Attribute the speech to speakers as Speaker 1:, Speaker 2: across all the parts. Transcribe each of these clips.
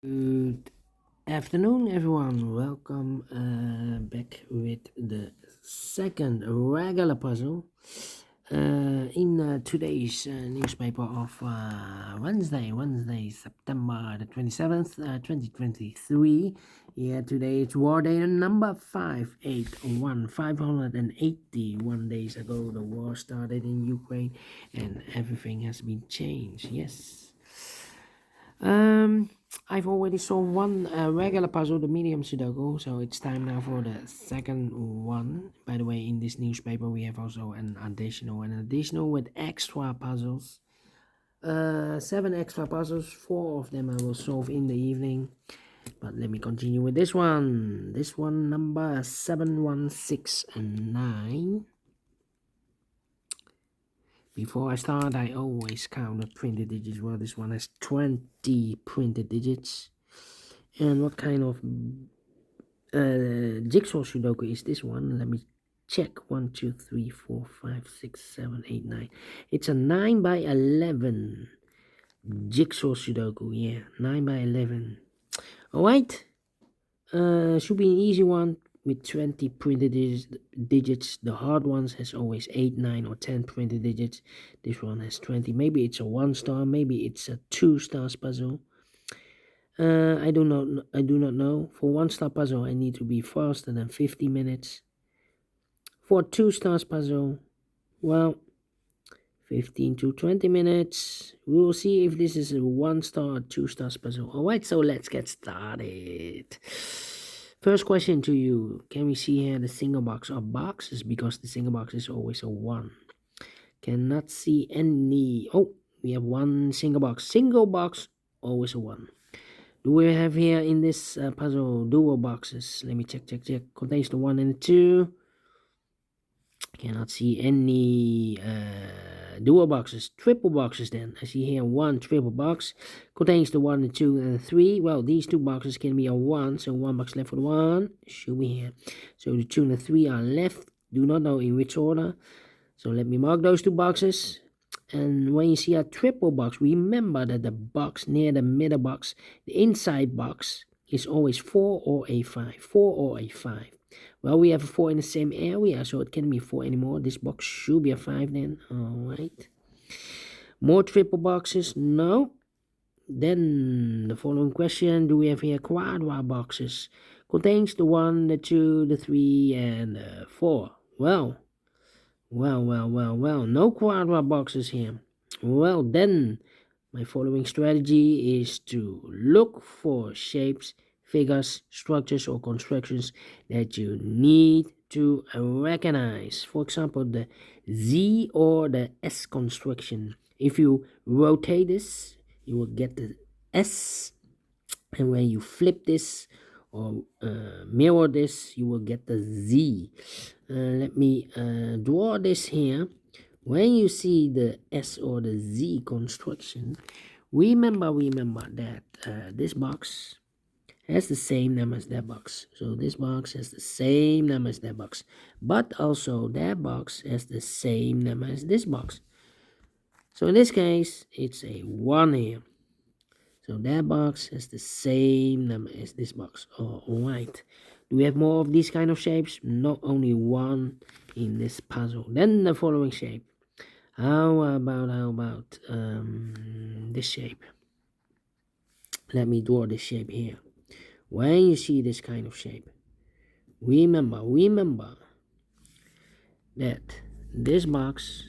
Speaker 1: Good afternoon, everyone. Welcome back with the second regular puzzle in today's newspaper of Wednesday, September the 27th, 2023. Yeah, today it's war day number 581. 581 days ago, the war started in Ukraine and everything has been changed. Yes. I've already solved one regular puzzle, the medium Sudoku, so it's time now for the second one. By the way, in this newspaper we have also an additional with extra puzzles. 7 extra puzzles, 4 of them I will solve in the evening. But let me continue with this one. This one number 716 and 9. Before I start, I always count the printed digits. Well, this one has 20 printed digits. And what kind of jigsaw Sudoku is this one? Let me check. 1, 2, 3, 4, 5, 6, 7, 8, 9. It's a 9 by 11 jigsaw Sudoku. Yeah, 9 by 11. Alright. Should be an easy one with 20 printed digits. The hard ones has always 8, 9 or 10 printed digits. This one has 20. Maybe it's a 1 star, maybe it's a 2 stars puzzle. I do not know. For 1 star puzzle I need to be faster than 50 minutes. For 2 stars puzzle, well, 15 to 20 minutes. We will see if this is a 1 star or 2 stars puzzle. Alright, so let's get started. First question to you. Can we see here the single box or boxes? Because the single box is always a 1. Cannot see any. Oh, we have one single box. Single box, always a 1. Do we have here in this puzzle dual boxes? Let me check. Contains the 1 and the 2. Cannot see any dual boxes. Triple boxes then. I see here 1 triple box. Contains the 1, the 2, and the 3. Well, these 2 boxes can be a 1. So 1 box left for the 1. Should be here. So the 2 and the 3 are left. Do not know in which order. So let me mark those 2 boxes. And when you see a triple box, remember that the box near the middle box, the inside box, is always 4 or a 5. 4 or a 5. Well, we have a 4 in the same area, so it can't be 4 anymore. This box should be a 5 then. Alright. More triple boxes? No. Then the following question, do we have here quadra boxes? Contains the 1, the 2, the 3, and the 4. Well. No quadra boxes here. Well, then my following strategy is to look for shapes, figures, structures, or constructions that you need to recognize. For example, the Z or the S construction. If you rotate this, you will get the S. And when you flip this or mirror this, you will get the Z. Let me draw this here. When you see the S or the Z construction, remember that this box has the same number as that box. So this box has the same number as that box. But also that box has the same number as this box. So in this case, it's a 1 here. So that box has the same number as this box. Alright. Do we have more of these kind of shapes? Not only 1 in this puzzle. Then the following shape. How about this shape? Let me draw this shape here. When you see this kind of shape, remember that this box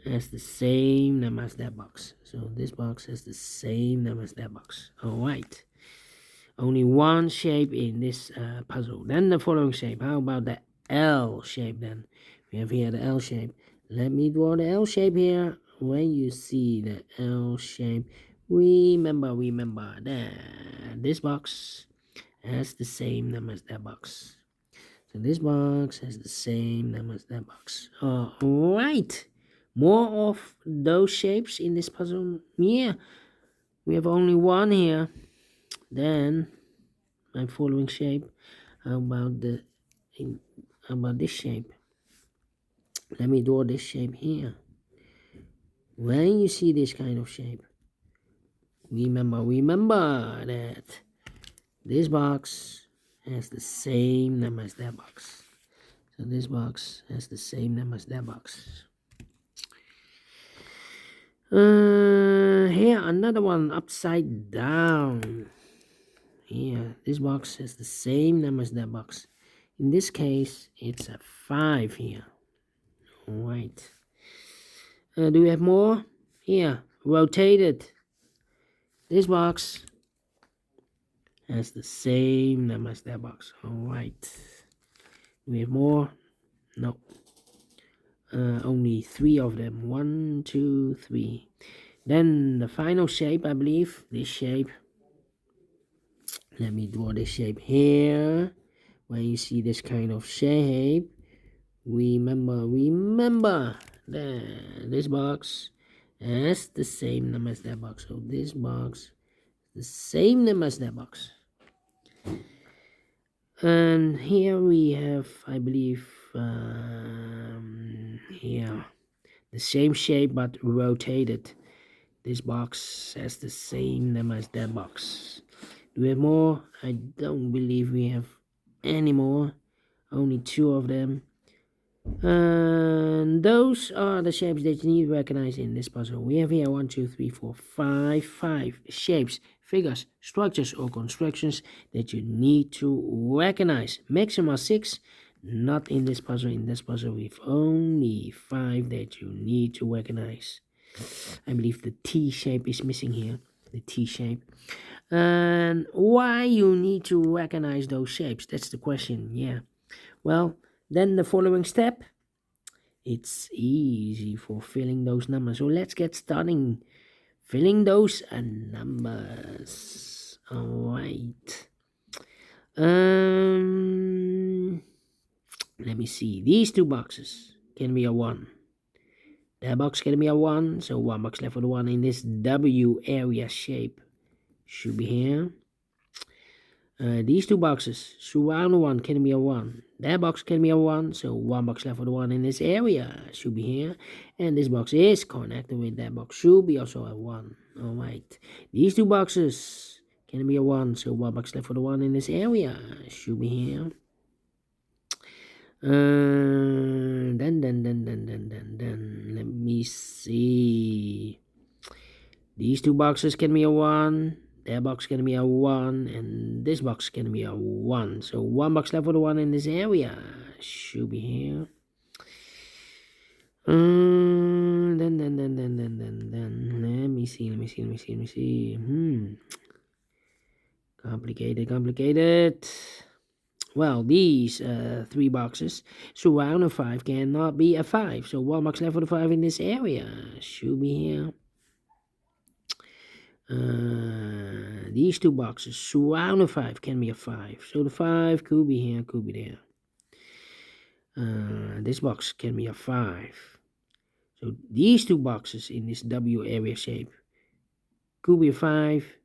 Speaker 1: has the same number as that box. So this box has the same number as that box. Alright. Only 1 shape in this puzzle. Then the following shape. How about the L shape then? We have here the L shape. Let me draw the L shape here. When you see the L shape, remember that this box has the same number as that box. So this box has the same number as that box. Alright. More of those shapes in this puzzle. Yeah. We have only 1 here. Then my following shape. How about this shape? Let me draw this shape here. When you see this kind of shape, remember that this box has the same number as that box. So this box has the same number as that box. Here another one upside down. Here, this box has the same number as that box. In this case, it's a 5 here. Alright. Do we have more? Here, rotated. This box has the same number as that box. Alright. Do we have more? No. Only 3 of them. 1, 2, 3. Then the final shape, I believe. This shape. Let me draw this shape here. When you see this kind of shape, remember that this box has the same number as that box. So this box, the same number as that box. And here we have, I believe, here the same shape but rotated. This box has the same number as that box. Do we have more? I don't believe we have any more. Only 2 of them. And those are the shapes that you need to recognize in this puzzle. We have here 1, 2, 3, 4, 5 shapes, figures, structures, or constructions that you need to recognize. Maximum 6, not in this puzzle. In this puzzle, we've only 5 that you need to recognize. I believe the T shape is missing here. The T shape. And why you need to recognize those shapes? That's the question. Yeah. Well, then the following step, it's easy for filling those numbers. So let's get starting filling those numbers. All right. Let me see. These 2 boxes can be a 1. That box can be a 1. So 1 box left for the 1 in this W area shape. Should be here. These 2 boxes, surround 1 can be a 1. That box can be a 1, so 1 box left for the 1 in this area should be here. And this box is connected with that box, should be also a 1. Alright. These 2 boxes can be a 1, so 1 box left for the 1 in this area should be here. Then, let me see. These 2 boxes can be a 1. That box can be a 1, and this box can be a 1. So 1 box left for the 1 in this area should be here. Then, let me see. Complicated. Well, these 3 boxes, surround a 5 cannot be a 5. So 1 box left for the 5 in this area should be here. These 2 boxes, surround a 5 can be a 5. So the 5 could be here, could be there. This box can be a 5. So these 2 boxes in this W area shape could be a 5.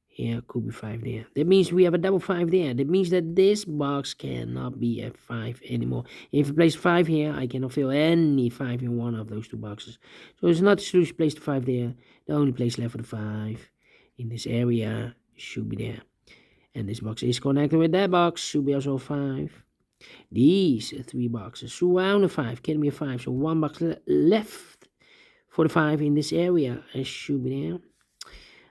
Speaker 1: Here could be 5 there. That means we have a double 5 there. That means that this box cannot be a 5 anymore. If I place 5 here, I cannot fill any 5 in one of those 2 boxes. So it's not the solution to place the 5 there. The only place left for the 5 in this area should be there. And this box is connected with that box, should be also 5. These 3 boxes surround the 5 can be a 5. So 1 box left for the 5 in this area should be there.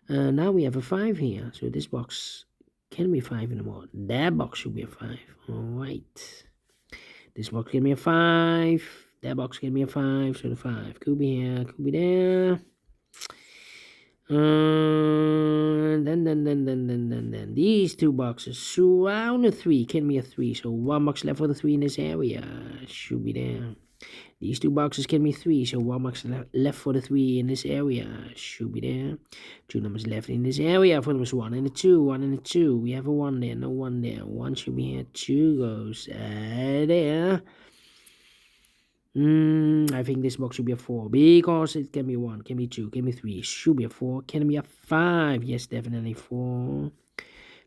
Speaker 1: Now we have a 5 here, so this box can be 5 anymore. That box should be a 5. Alright. This box can be a 5. That box can be a 5, so the 5 could be here, could be there. Then these 2 boxes surround the 3 can be a 3. So 1 box left for the 3 in this area should be there. These 2 boxes can be 3, so 1 box left for the 3 in this area should be there. 2 numbers left in this area for numbers 1 and a 2, 1 and a 2. We have a 1 there, no 1 there. 1 should be here, 2 goes there. I think this box should be a 4 because it can be 1, can be 2, can be 3, should be a 4, can it be a 5? Yes, definitely 4.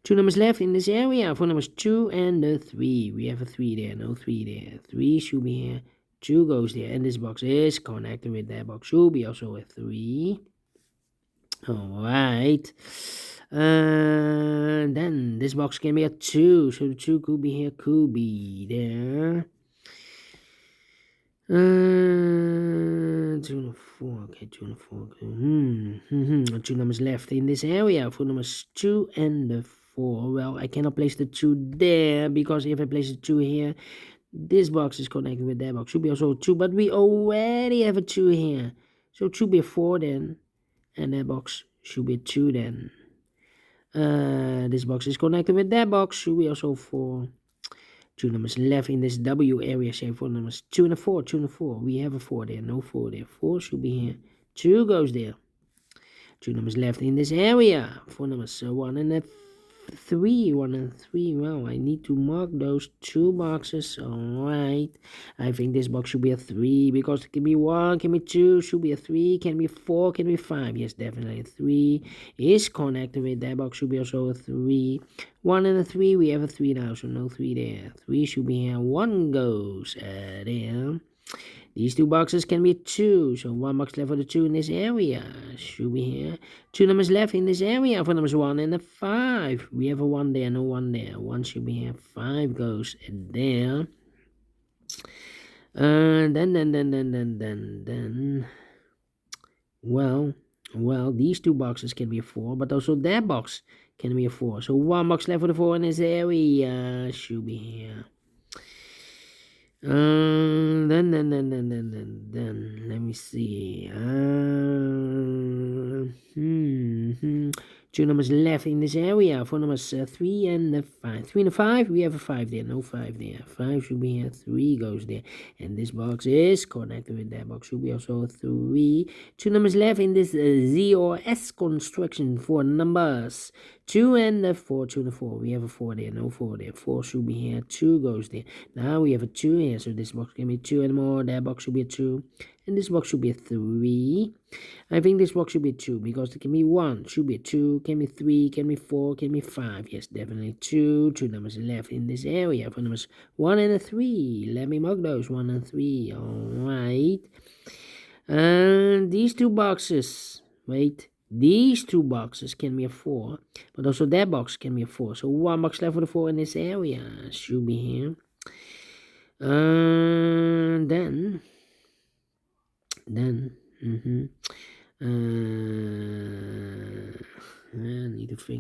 Speaker 1: 2 numbers left in this area for numbers 2 and the 3. We have a 3 there, no 3 there. 3 should be here, 2 goes there, and this box is connected with that box, should be also a 3. All right. Then this box can be a 2. So the 2 could be here, could be there. 2 and 4. Okay, 2 and 4. Two numbers left in this area for numbers 2 and the 4. Well, I cannot place the 2 there because if I place the 2 here, this box is connected with that box. Should be also 2, but we already have a 2 here. So it should be a 4 then. And that box should be a 2 then. This box is connected with that box. Should be also 4. 2 numbers left in this W area. Say 4 numbers. 2 and a 4. 2 and a 4. We have a 4 there. No 4 there. 4 should be here. 2 goes there. 2 numbers left in this area. 4 numbers. So 1 and a 3. 1 and 3. Well, I need to mark those 2 boxes. Alright. I think this box should be a 3 because it can be 1, can be 2, should be a 3, can be 4, can be 5. Yes, definitely 3 is connected with that box. Should be also a 3. 1 and a 3. We have a 3 now, so no 3 there. 3 should be here. 1 goes there. These 2 boxes can be 2, so 1 box left for the 2 in this area. Should be here. 2 numbers left in this area for numbers 1 and a 5. We have a 1 there, no 1 there. 1 should be here. 5 goes there. Then. Well, these 2 boxes can be a 4, but also that box can be a 4. So 1 box left for the 4 in this area. Should be here. Then, let me see. 2 numbers left in this area. 4 numbers 3 and 5. 3 and 5. We have a 5 there. No 5 there. 5 should be here. 3 goes there. And this box is connected with that box. Should be also a 3. 2 numbers left in this Z or S construction. 4 numbers. 2 and 4. 2 and 4. We have a 4 there. No 4 there. 4 should be here. 2 goes there. Now we have a 2 here. So this box can be 2 and more. That box should be a 2. And this box should be a 3. I think this box should be 2 because it can be 1, should be a 2, can be 3, can be 4, can be 5. Yes, definitely 2. 2 numbers left in this area for numbers 1 and a 3. Let me mark those 1 and 3. Alright. And these 2 boxes, these 2 boxes can be a 4, but also that box can be a 4. So 1 box left for the 4 in this area. Should be here. Then. Need to think.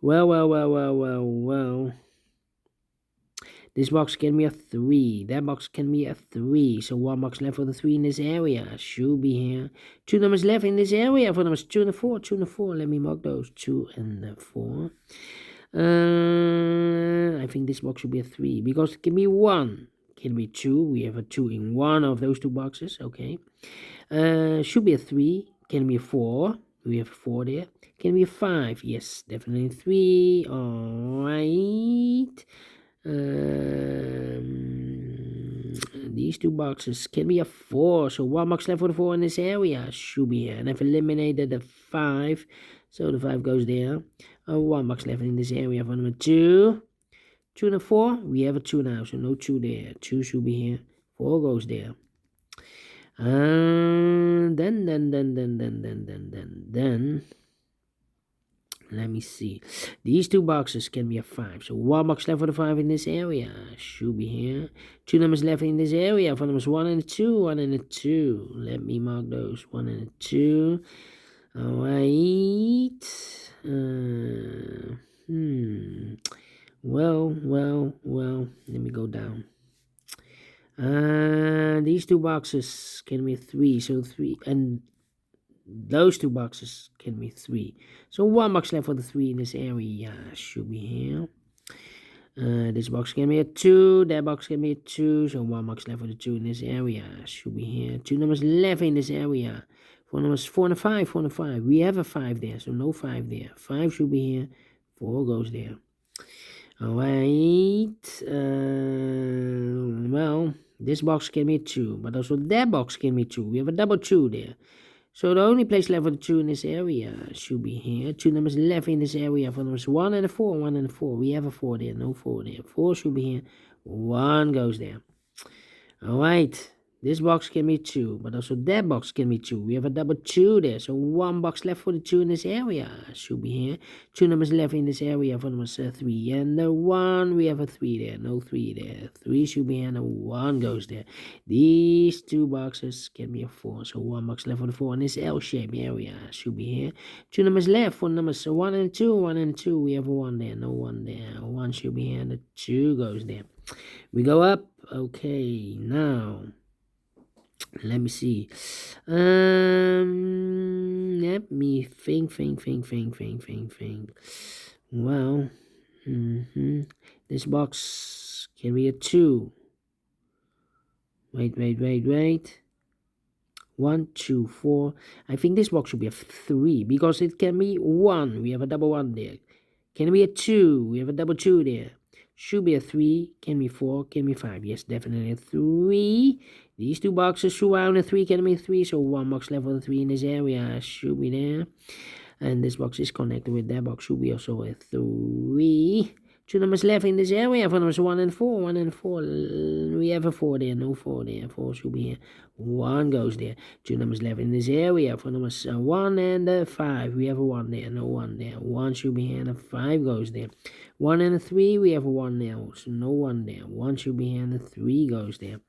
Speaker 1: Well. This box can be a 3. That box can be a 3. So 1 box left for the 3 in this area. Should be here. 2 numbers left in this area for numbers 2 and 4. 2 and 4. Let me mark those. 2 and 4. I think this box should be a 3 because it can be 1. Can be 2. We have a 2 in one of those 2 boxes. Okay. Should be a 3. Can be a 4. We have a 4 there. Can be a 5. Yes, definitely 3. Alright. These 2 boxes can be a 4. So 1 box left for the 4 in this area. Should be here. And I've eliminated the 5. So the 5 goes there. 1 box left in this area for number 2. 2 and a 4. We have a 2 now. So no 2 there. 2 should be here. 4 goes there. Then. Let me see. These 2 boxes can be a 5. So 1 box left for the 5 in this area. Should be here. 2 numbers left in this area for numbers 1 and 2. 1 and 2. Let me mark those. 1 and 2. Alright. Well. Let me go down. These 2 boxes can be 3. So 3 and those 2 boxes can be 3. So 1 box left for the 3 in this area. Should be here. This box can be a 2. That box can be a 2. So 1 box left for the 2 in this area. Should be here. 2 numbers left in this area. 4 numbers 4 and a 5. 4 and a 5. We have a 5 there. So no 5 there. 5 should be here. 4 goes there. Alright. Well, this box can be a 2. But also that box can be 2. We have a double 2 there. So the only place left for the 2 in this area should be here. 2 numbers left in this area for numbers 1 and a 4. 1 and a 4. We have a 4 there. No 4 there. 4 should be here. 1 goes there. Alright. This box can be 2, but also that box can be 2. We have a double 2 there, so 1 box left for the 2 in this area. Should be here. 2 numbers left in this area for numbers 3. And the 1, we have a 3 there. No 3 there. 3 should be here, and the 1 goes there. These 2 boxes can be a 4, so 1 box left for the 4 in this L-shaped area. Should be here. 2 numbers left for numbers 1 and 2. 1 and 2, we have a 1 there. No 1 there. 1 should be here, and the 2 goes there. We go up. Okay, now let me see. Let me think. Well, this box can be a 2. Wait. 1, 2, 4. I think this box should be a 3 because it can be 1. We have a double 1 there. Can be a 2. We have a double 2 there. Should be a 3. Can be 4. Can be 5. Yes, definitely a 3. These 2 boxes surround a 3. Can be 3. So 1 box left for the 3 in this area. Should be there. And this box is connected with that box. Should be also a 3. 2 numbers left in this area for numbers 1 and 4. 1 and 4. We have a 4 there. No 4 there. 4 should be here. 1 goes there. 2 numbers left in this area for numbers 1 and 5. We have a 1 there. No 1 there. 1 should be here, and a 5 goes there. 1 and 3. We have a 1 there. So no 1 there. 1 should be here, and a 3 goes there.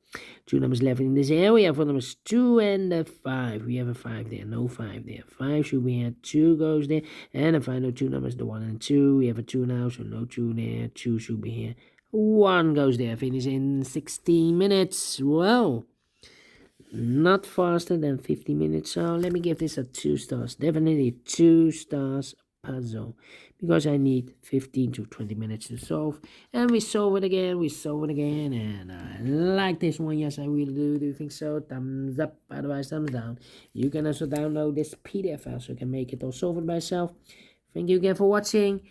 Speaker 1: 2 numbers left in this area for numbers 2 and 5. We have a 5 there. No 5 there. 5 should be here. 2 goes there. And the final 2 numbers, the 1 and 2. We have a 2 now, so no 2 there. 2 should be here. 1 goes there. Finish in 16 minutes. Well, not faster than 50 minutes. So let me give this a 2 stars. Definitely 2 stars puzzle, because I need 15 to 20 minutes to solve. And we solve it again, and I like this one. Yes, I really do. Do you think so? Thumbs up, otherwise thumbs down. You can also download this PDF file so you can make it or solve it by yourself. Thank you again for watching,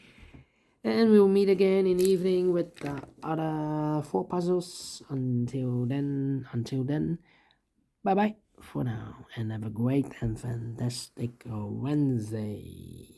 Speaker 1: and we'll meet again in the evening with the other 4 puzzles. Until then, bye bye for now, and have a great and fantastic Wednesday.